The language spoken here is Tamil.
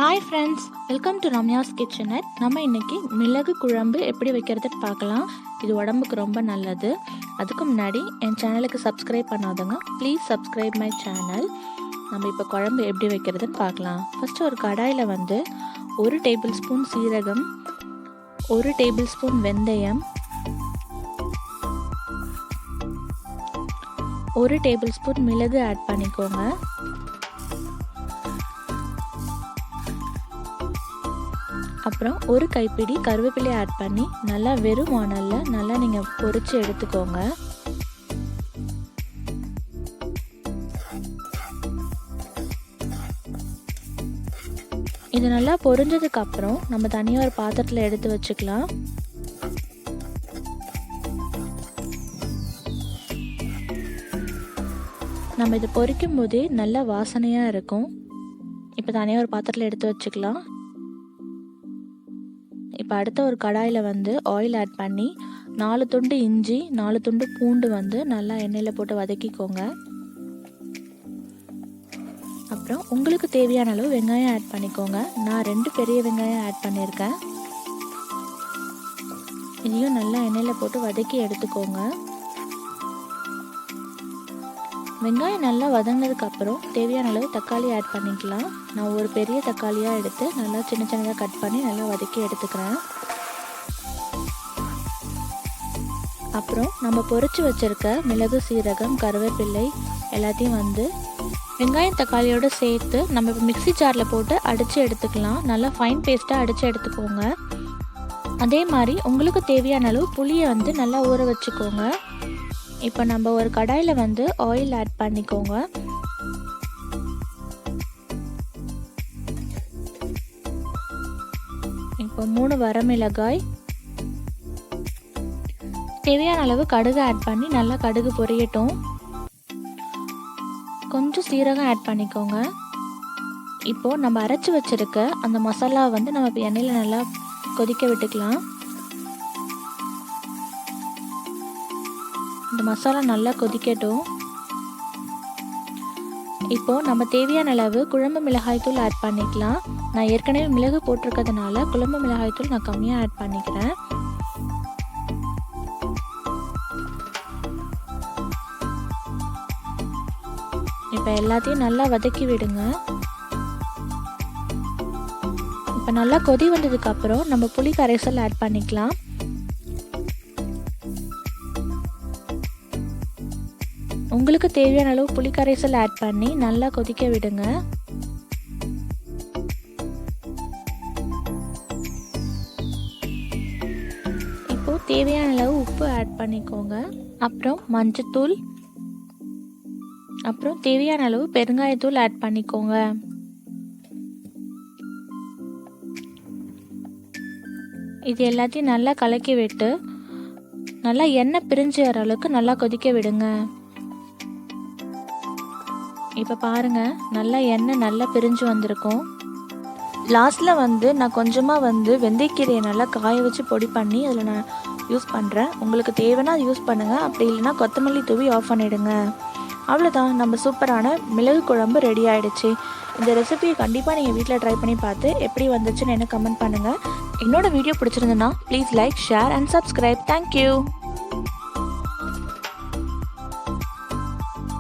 Hi friends, welcome to Ramya's kitchen. நம்ம இன்னைக்கு மிளகு குழம்பு எப்படி வைக்கிறதுன்னு பார்க்கலாம். இது உடம்புக்கு ரொம்ப நல்லது. அதுக்கு முன்னாடி என் சேனலுக்கு சப்ஸ்கிரைப் பண்ணாதவங்க ப்ளீஸ் சப்ஸ்கிரைப் மை சேனல். நம்ம இப்போ குழம்பு எப்படி வைக்கிறதுன்னு பார்க்கலாம். ஃபஸ்ட்டு ஒரு கடாயில் 1 டேபிள் ஸ்பூன் சீரகம், 1 டேபிள் ஸ்பூன் வெந்தயம், 1 டேபிள் ஸ்பூன் மிளகு ஆட் பண்ணிக்கோங்க. அப்புறம் 1 கைப்பிடி கருவேப்பிலை ஆட் பண்ணி நல்லா வெறும் வாணல்ல நல்லா நீங்கள் பொரிச்சு எடுத்துக்கோங்க. இது நல்லா பொரிஞ்சதுக்கு அப்புறம் நம்ம தனியாக ஒரு பாத்திரத்தில் எடுத்து வச்சுக்கலாம். நம்ம இது பொரிக்கும் போதே நல்ல வாசனையாக இருக்கும். இப்போ தனியாக ஒரு பாத்திரத்தில் எடுத்து வச்சுக்கலாம். இப்போ அடுத்த ஒரு கடாயில் ஆயில் ஆட் பண்ணி 4 துண்டு இஞ்சி, 4 துண்டு பூண்டு நல்லா எண்ணெயில் போட்டு வதக்கிக்கோங்க. அப்புறம் உங்களுக்கு தேவையான அளவு வெங்காயம் ஆட் பண்ணிக்கோங்க. நான் 2 பெரிய வெங்காயம் ஆட் பண்ணியிருக்கேன். இதையும் நல்லா எண்ணெயில் போட்டு வதக்கி எடுத்துக்கோங்க. வெங்காயம் நல்லா வதங்கினதுக்கப்புறம் தேவையான அளவு தக்காளி ஆட் பண்ணிக்கலாம். நான் ஒரு பெரிய தக்காளியாக எடுத்து நல்லா சின்ன சின்னதாக கட் பண்ணி நல்லா வதக்கி எடுத்துக்கிறேன். அப்புறம் நம்ம பொரிச்சு வச்சுருக்க மிளகு, சீரகம், கருவேப்பிலை எல்லாத்தையும் வெங்காயம் தக்காளியோடு சேர்த்து நம்ம இப்போ மிக்ஸி ஜாரில் போட்டு அடித்து எடுத்துக்கலாம். நல்லா ஃபைன் பேஸ்ட்டாக அடித்து எடுத்துக்கோங்க. அதே மாதிரி உங்களுக்கு தேவையான அளவு புளியை நல்லா ஊற வச்சுக்கோங்க. இப்போ நம்ம ஒரு கடாயில் ஆயில் ஆட் பண்ணிக்கோங்க. இப்போ 3 வரமிளகாய், தேவையான அளவு கடுகு ஆட் பண்ணி நல்லா கடுகு பொரியட்டும். கொஞ்சம் சீரகம் ஆட் பண்ணிக்கோங்க. இப்போ நம்ம அரைச்சி வச்சிருக்க அந்த மசாலா நம்ம எண்ணெயில் நல்லா கொதிக்க விட்டுக்கலாம். இந்த மசாலா நல்லா கொதிக்கட்டும். இப்போது நம்ம தேவையான அளவு குழம்பு மிளகாய்த்தூள் ஆட் பண்ணிக்கலாம். நான் ஏற்கனவே மிளகு போட்டிருக்கிறதுனால குழம்பு மிளகாய்த்தூள் நான் கம்மியாக ஆட் பண்ணிக்கிறேன். இப்போ எல்லாத்தையும் நல்லா வதக்கி விடுங்க. இப்போ நல்லா கொதி வந்ததுக்கப்புறம் நம்ம புளி கரைசல் ஆட் பண்ணிக்கலாம். உங்களுக்கு தேவையான அளவு புளி கரைசல் ஆட் பண்ணி நல்லா கொதிக்க விடுங்க. இப்போ தேவையான அளவு உப்பு ஆட் பண்ணிக்கோங்க. அப்புறம் மஞ்சத்தூள், அப்புறம் தேவையான அளவு பெருங்காயத்தூள் ஆட் பண்ணிக்கோங்க. இது எல்லாத்தையும் நல்லா கலக்கி விட்டு நல்லா எண்ணெய் பிரிஞ்சு வர அளவுக்கு நல்லா கொதிக்க விடுங்க. இப்போ பாருங்கள், நல்லா எண்ணெய் நல்லா பிரிஞ்சு வந்திருக்கும். லாஸ்ட்டில் நான் கொஞ்சமாக வெந்தயக்கீரையை நல்லா காய வச்சு பொடி பண்ணி அதில் நான் யூஸ் பண்ணுறேன். உங்களுக்கு தேவைன்னா அது யூஸ் பண்ணுங்கள். அப்படி இல்லைன்னா கொத்தமல்லி தூவி ஆஃப் பண்ணிவிடுங்க. அவ்வளோதான், நம்ம சூப்பரான மிளகு குழம்பு ரெடி ஆகிடுச்சு. இந்த ரெசிபியை கண்டிப்பாக நீங்கள் வீட்டில் ட்ரை பண்ணி பார்த்து எப்படி வந்துச்சுன்னு எனக்கு கமெண்ட் பண்ணுங்கள். என்னோடய வீடியோ பிடிச்சிருந்துன்னா please like, share and subscribe. Thank you.